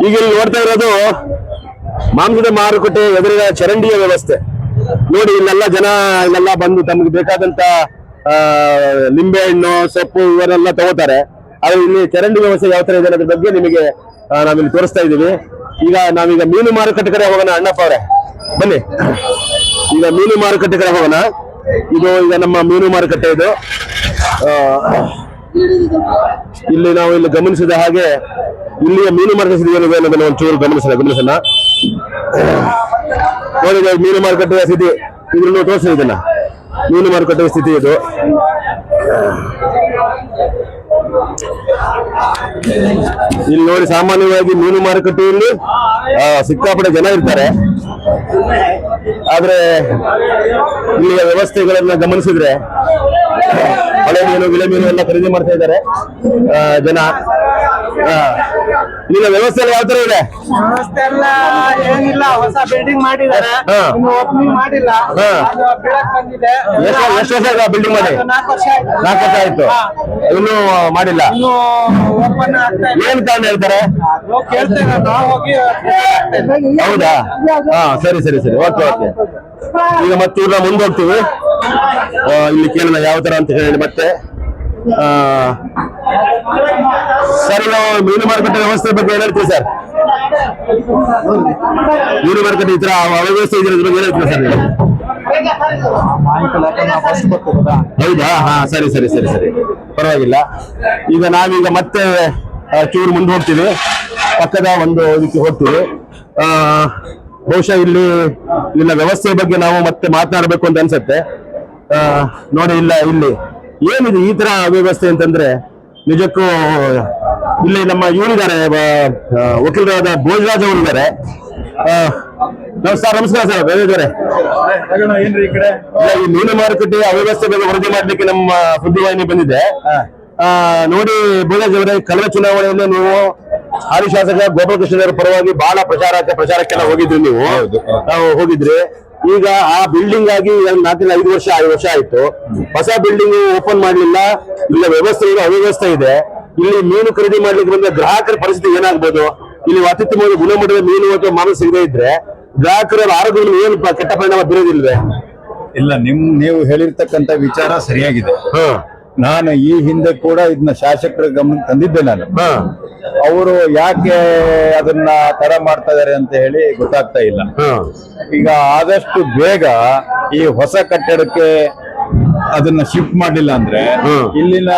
ಈಗ ಇಲ್ಲಿ ನೋಡ್ತಾ ಇರೋದು ಮಾಂಸದ ಮಾರುಕಟ್ಟೆ ಎದುರಿನ ಚರಂಡಿಯ ವ್ಯವಸ್ಥೆ ನೋಡಿ. ಇಲ್ಲೆಲ್ಲ ಜನ ಇಲ್ಲೆಲ್ಲ ಬಂದು ತಮಗೆ ಬೇಕಾದಂತ ನಿಂಬೆ ಹಣ್ಣು ಸೊಪ್ಪು ಇವನ್ನೆಲ್ಲ ತಗೋತಾರೆ. ಆದ್ರೆ ಇಲ್ಲಿ ಚರಂಡಿ ವ್ಯವಸ್ಥೆ ಯಾವ ತರ ಇದೆ ಅನ್ನೋದ್ರ ಬಗ್ಗೆ ನಿಮಗೆ ನಾವಿಲ್ಲಿ ತೋರಿಸ್ತಾ ಇದ್ದೀವಿ. ಈಗ ನಾವೀಗ ಮೀನು ಮಾರುಕಟ್ಟೆ ಕಡೆ ಹೋಗೋಣ. ಅಣ್ಣಪ್ಪ ಅವರೇ ಬನ್ನಿ, ಈಗ ಮೀನು ಮಾರುಕಟ್ಟೆ ಕಡೆ ಹೋಗೋಣ. ಇದು ಈಗ ನಮ್ಮ ಮೀನು ಮಾರುಕಟ್ಟೆ ಇದು. ಇಲ್ಲಿ ನಾವು ಇಲ್ಲಿ ಗಮನಿಸಿದ ಹಾಗೆ ಇಲ್ಲಿಯ ಮೀನು ಮಾರುಕಟ್ಟೆ ಏನಿದೆ ಅನ್ನೋದನ್ನ ಒಂಚೂರು ಗಮನಿಸೋಣ. ನೋಡಿ ಮೀನು ಮಾರುಕಟ್ಟೆಯ ಸ್ಥಿತಿ ಇದ್ರಲ್ಲೂ ತೋರಿಸಿ. ಇದನ್ನ ಮೀನು ಮಾರುಕಟ್ಟೆಯ ಸ್ಥಿತಿ ಇದು. ಇಲ್ಲಿ ನೋಡಿ, ಸಾಮಾನ್ಯವಾಗಿ ಮೀನು ಮಾರುಕಟ್ಟೆಯಲ್ಲಿ ಸಿಕ್ಕಾಪಟ್ಟೆ ಜನ ಇರ್ತಾರೆ. ಆದ್ರೆ ಇಲ್ಲಿಯ ವ್ಯವಸ್ಥೆಗಳನ್ನ ಗಮನಿಸಿದ್ರೆ ಹಳೆ ಮೀನು ಗಿಳೆ ಮೀನು ಎಲ್ಲ ಖರೀದಿ ಮಾಡ್ತಾ ಇದ್ದಾರೆ ಜನ. ಇಲ್ಲಿನ ವ್ಯವಸ್ಥೆ ಎಲ್ಲ ಯಾವ ತರ ಇದೆ? ವ್ಯವಸ್ಥೆ ಎಲ್ಲ ಏನಿಲ್ಲ, ಹೊಸ ಬಿಲ್ಡಿಂಗ್ ಮಾಡಿದ್ದಾರೆ, ಓಪನಿಂಗ್ ಮಾಡಿಲ್ಲ. ಎಷ್ಟು ವರ್ಷ ಬಿಲ್ಡಿಂಗ್ ಮಾಡಿ? 4 ವರ್ಷ ಆಯ್ತು, ಇನ್ನೂ ಮಾಡಿಲ್ಲ. ಓಪನ್ ಆಗ್ತಾ ಏನ್ ಕಾರಣ ಹೇಳ್ತಾರೆ? ಕೇಳ್ತೇವೆ ನಾವು ಹೋಗಿ. ಹೌದಾ? ಸರಿ ಸರಿ ಸರಿ, ಓಕೆ ಓಕೆ. ಈಗ ಮತ್ತೆ ಇವ್ರನ್ನ ಮುಂದೆ ಹೋಗ್ತೀವಿ. ಇಲ್ಲಿ ಕೇಳೋಣ ಯಾವ ತರ ಅಂತ ಹೇಳಿ. ಮತ್ತೆ ಸರ್, ನಾವು ಮೀನು ಮಾರುಕಟ್ಟೆ ವ್ಯವಸ್ಥೆ ಬಗ್ಗೆ ಏನ್ ಹೇಳ್ತೀವಿ ಸರ್? ಮೀನು ಮಾರುಕಟ್ಟೆ ಈ ತರ ಅವ್ಯವಸ್ಥೆ ಇದ್ರೆ ಏನ್ ಹೇಳ್ತೀವಿ ಸರ್ ನೀವು? ಹೌದಾ? ಸರಿ ಸರಿ ಸರಿ ಸರಿ, ಪರವಾಗಿಲ್ಲ. ಈಗ ನಾವೀಗ ಮತ್ತೆ ಚೂರು ಮುಂದೆ ಹೋಗ್ತೀವಿ, ಪಕ್ಕದ ಒಂದು ಇದಕ್ಕೆ ಹೋಗ್ತೀವಿ. ಬಹುಶಃ ಇಲ್ಲಿನ ವ್ಯವಸ್ಥೆ ಬಗ್ಗೆ ನಾವು ಮತ್ತೆ ಮಾತನಾಡಬೇಕು ಅಂತ ಅನ್ಸುತ್ತೆ. ನೋಡಿ, ಇಲ್ಲಿ ಏನಿದೆ ಈ ತರ ಅವ್ಯವಸ್ಥೆ ಅಂತಂದ್ರೆ ನಿಜಕ್ಕೂ ಇಲ್ಲಿ ನಮ್ಮ ಇವರಿದ್ದಾರೆ, ವಕೀಲರಾದ ಭೋಜರಾಜ್ ಅವರು ಇದ್ದಾರೆ. ನಮಸ್ಕಾರ ಸರ್. ಬೇರೆ ಏನ್ರಿ ಈ ಕಡೆ ಈ ಮೀನು ಮಾರುಕಟ್ಟೆ ಅವ್ಯವಸ್ಥೆ ಬಗ್ಗೆ ವರದಿ ಮಾಡ್ಲಿಕ್ಕೆ ನಮ್ಮ ಸುದ್ದಿವಾಹಿನಿ ಬಂದಿದೆ. ನೋಡಿ ಭೋಜರಾಜ್ ಅವರೇ, ಕಳೆದ ಚುನಾವಣೆಯಲ್ಲಿ ನೀವು ಹಾಲಿ ಶಾಸಕ ಗೋಪಾಲಕೃಷ್ಣರ ಪರವಾಗಿ ಬಹಳ ಪ್ರಚಾರಕ್ಕೆಲ್ಲ ಹೋಗಿದ್ರಿ ನೀವು. ಹೋಗಿದ್ರಿ. ಈಗ ಆ ಬಿಲ್ಡಿಂಗ್ ಆಗಿ 4-5 ವರ್ಷ ಆಯ್ತು. ಹೊಸ ಬಿಲ್ಡಿಂಗ್ ಓಪನ್ ಮಾಡ್ಲಿಲ್ಲ. ಇಲ್ಲ ವ್ಯವಸ್ಥೆ ಇದೆ, ಅವ್ಯವಸ್ಥೆ ಇದೆ. ಇಲ್ಲಿ ಮೀನು ಖರೀದಿ ಮಾಡ್ಲಿಕ್ಕೆ ಬಂದ ಗ್ರಾಹಕರ ಪರಿಸ್ಥಿತಿ ಏನಾಗ್ಬೋದು? ಇಲ್ಲಿ ಅತ್ಯುತ್ತಮವಾದ ಗುಣಮಟ್ಟದ ಮೀನು ಅಥವಾ ಮಾಂಸ ಸಿಗದೇ ಇದ್ರೆ ಗ್ರಾಹಕರ ಆರೋಗ್ಯದಲ್ಲಿ ಏನು ಕೆಟ್ಟ ಪರಿಣಾಮ ಬೀರೋದಿಲ್ವೇ? ಇಲ್ಲ, ನೀವು ಹೇಳಿರ್ತಕ್ಕಂಥ ವಿಚಾರ ಸರಿಯಾಗಿದೆ. ನಾನು ಈ ಹಿಂದೆ ಕೂಡ ಇದನ್ನ ಶಾಸಕರ ಗಮನ ತಂದಿದ್ದೆ. ನಾನು ಅವರು ಯಾಕೆ ಅದನ್ನ ತಡ ಮಾಡ್ತಾ ಇದಾರೆ ಅಂತ ಹೇಳಿ ಗೊತ್ತಾಗ್ತಾ ಇಲ್ಲ. ಈಗ ಆದಷ್ಟು ಬೇಗ ಈ ಹೊಸ ಕಟ್ಟಡಕ್ಕೆ ಅದನ್ನ ಶಿಫ್ಟ್ ಮಾಡಿಲ್ಲ ಅಂದ್ರೆ ಇಲ್ಲಿನ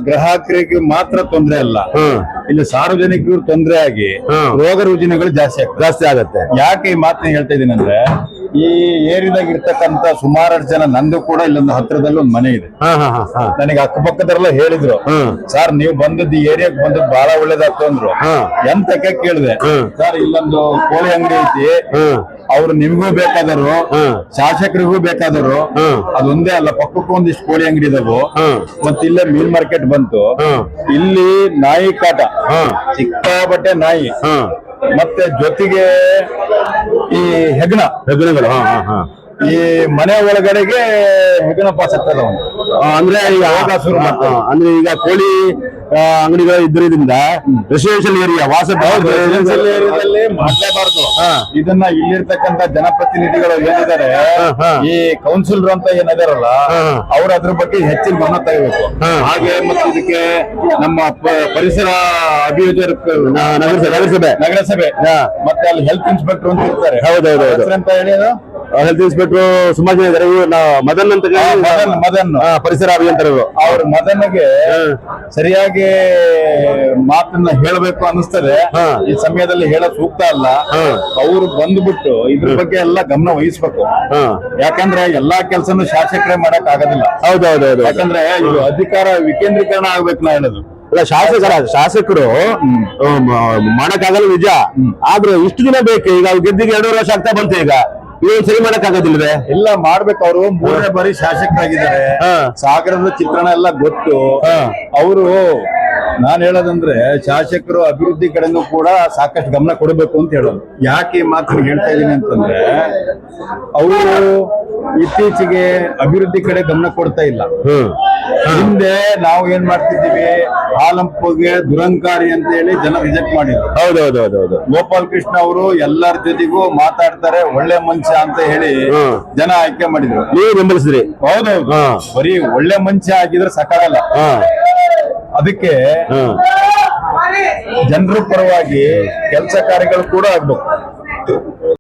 ಗ್ರಾಹಕರಿಗೆ ಮಾತ್ರ ತೊಂದರೆ ಅಲ್ಲ, ಇಲ್ಲಿ ಸಾರ್ವಜನಿಕರು ತೊಂದರೆ ಆಗಿ ರೋಗ ರುಜಿನಗಳು ಜಾಸ್ತಿ ಆಗತ್ತೆ. ಯಾಕೆ ಈ ಮಾತನ್ನ ಹೇಳ್ತಾ ಇದ್ದೀನಿ ಅಂದ್ರೆ, ಈ ಏರಿಯಾದಾಗ ಇರ್ತಕ್ಕಂತ ಸುಮಾರು ಜನ, ನಂದು ಕೂಡ ಇಲ್ಲೊಂದು ಹತ್ರದಲ್ಲಿ ಒಂದು ಮನೆ ಇದೆ. ನನಗೆ ಅಕ್ಕಪಕ್ಕದವರೆಲ್ಲ ಹೇಳಿದ್ರು, ಸರ್ ನೀವು ಬಂದದ್ದು ಈ ಏರಿಯಾಕ್ ಬಂದದ್ದು ಬಹಳ ಒಳ್ಳೇದಾಗ್ತು ಅಂದ್ರು. ಎಂತಕ್ಕೆ ಕೇಳಿದೆ, ಸರ್ ಇಲ್ಲೊಂದು ಕೋಳಿ ಅಂಗಡಿ ಐತಿ, ಅವ್ರು ನಿಮ್ಗೂ ಬೇಕಾದರು, ಶಾಸಕರಿಗೂ ಬೇಕಾದರು. ಅದೊಂದೇ ಅಲ್ಲ, ಪಕ್ಕಕ್ಕೂ ಒಂದಿಷ್ಟು ಕೋಳಿ ಅಂಗಡಿ ಇದಾವು. ಮತ್ತೆ ಇಲ್ಲೇ ಮೀನ್ ಮಾರ್ಕೆಟ್ ಬಂತು. ಇಲ್ಲಿ ನಾಯಿ ಕಾಟ, ಸಿಕ್ಕಾಬಟ್ಟೆ ನಾಯಿ, ಮತ್ತೆ ಜೊತೆಗೆ ಈ ಹೆಗ್ಣಗಳು ಈ ಮನೆ ಒಳಗಡೆಗೆ ಹೆಗ್ಗಣ ಪಾಸ್ ಆಗ್ತದ. ಅಂದ್ರೆ ಈಗ ಕೋಳಿ ಅಂಗಡಿಗಳು ಇದ್ರಿಂದ ರೆಸಿಡೆನ್ಷಿಯಲ್ ಏರಿಯಾ ಏರಿಯಾದಲ್ಲಿ ಮಾಡಲೇಬಾರ್ದು. ಇದನ್ನ ಇಲ್ಲಿರ್ತಕ್ಕಂಥ ಜನಪ್ರತಿನಿಧಿಗಳು ಏನಿದ್ದಾರೆ, ಈ ಕೌನ್ಸಿಲರ್ ಅಂತ ಏನಿದಾರಲ್ಲ, ಅವ್ರು ಅದ್ರ ಬಗ್ಗೆ ಹೆಚ್ಚಿನ ಗಮನ ತಗೋಬೇಕು. ಹಾಗೆ ಮತ್ತೆ ಇದಕ್ಕೆ ನಮ್ಮ ಪರಿಸರ ಅಭಿಯೋಜಕ ನಗರಸಭೆ ಮತ್ತೆ ಅಲ್ಲಿ ಹೆಲ್ತ್ ಇನ್ಸ್ಪೆಕ್ಟರ್ ಅಂತ ಇರ್ತಾರೆ. ಹೌದೌದು ಅಂತ ಹೇಳಿ ಹೆಲ್ತ್ ಇನ್ಸ್ಪೆಕ್ಟರ್ ಸುಮಾರು ಜನ ಇದ್ದಾರೆ. ಮದನ್ ಅಂತ ಮದನ್ ಪರಿಸರ ಅಭಿಯಂತರರು. ಅವ್ರ ಮದನ್ಗೆ ಸರಿಯಾಗಿ ಮಾತನ್ನ ಹೇಳಬೇಕು ಅನಿಸ್ತದೆ. ಈ ಸಮಯದಲ್ಲಿ ಹೇಳಕ್ ಸೂಕ್ತ ಅಲ್ಲ. ಅವ್ರು ಬಂದ್ಬಿಟ್ಟು ಇದ್ರ ಬಗ್ಗೆ ಎಲ್ಲ ಗಮನ ವಹಿಸ್ಬೇಕು. ಯಾಕಂದ್ರೆ ಎಲ್ಲಾ ಕೆಲ್ಸನು ಶಾಸಕರೇ ಮಾಡಕ್ ಆಗೋದಿಲ್ಲ. ಹೌದೌದು. ಯಾಕಂದ್ರೆ ಇದು ಅಧಿಕಾರ ವಿಕೇಂದ್ರೀಕರಣ ಆಗ್ಬೇಕು ನಾ ಹೇಳೋದು. ಶಾಸಕರು ಮಾಡಕ್ಕಾಗಲ್ಲ ನಿಜ, ಆದ್ರೆ ಇಷ್ಟು ದಿನ ಬೇಕು. ಈಗ ಗೆದ್ದಿಗೆ 2 ವರ್ಷ ಆಗ್ತಾ ಬಂತು. ಈಗ ಇವೇನ್ ಸರಿ ಮಾಡಕ್ ಆಗೋದಿಲ್ವೇ? ಇಲ್ಲ, ಮಾಡ್ಬೇಕು. ಅವರು 3ನೇ ಬಾರಿ ಶಾಸಕರಾಗಿದ್ದಾರೆ. ಸಾಗರದ ಚಿತ್ರಣ ಎಲ್ಲ ಗೊತ್ತು. ಅವರು ನಾನ್ ಹೇಳೋದಂದ್ರೆ, ಶಾಸಕರು ಅಭಿವೃದ್ಧಿ ಕಡೆನೂ ಕೂಡ ಸಾಕಷ್ಟು ಗಮನ ಕೊಡಬೇಕು ಅಂತ ಹೇಳೋದು. ಯಾಕೆ ಈ ಮಾತು ಹೇಳ್ತಾ ಇದೀನಿ ಅಂತಂದ್ರೆ, ಅವರು ಇತ್ತೀಚೆಗೆ ಅಭಿವೃದ್ಧಿ ಕಡೆ ಗಮನ ಕೊಡ್ತಾ ಇಲ್ಲ. ಹ್ಮ್ ಹಿಂದೆ ನಾವು ಏನ್ ಮಾಡ್ತಿದ್ದೀವಿ, ಹಾಲಂಪಗೆ ದುರಂಕಾರಿ ಅಂತ ಹೇಳಿ ಜನ ರಿಜೆಕ್ಟ್ ಮಾಡಿದ್ರು. ಹೌದೌದೌದೌದು. ಗೋಪಾಲ್ ಕೃಷ್ಣ ಅವರು ಎಲ್ಲರ ಜೊತೆಗೂ ಮಾತಾಡ್ತಾರೆ, ಒಳ್ಳೆ ಮನುಷ್ಯ ಅಂತ ಹೇಳಿ ಜನ ಆಯ್ಕೆ ಮಾಡಿದ್ರು. ನೀವು ಬೆಂಬಲಿಸಿದ್ರಿ? ಹೌದೌದು. ಬರೀ ಒಳ್ಳೆ ಮನುಷ್ಯ ಆಗಿದ್ರೆ ಸಾಕಾಗಲ್ಲ. ಅದಕ್ಕೆ ಜನರ ಪರವಾಗಿ ಕೆಲಸ ಕಾರ್ಯಗಳು ಕೂಡ ಆಗ್ಬೇಕು.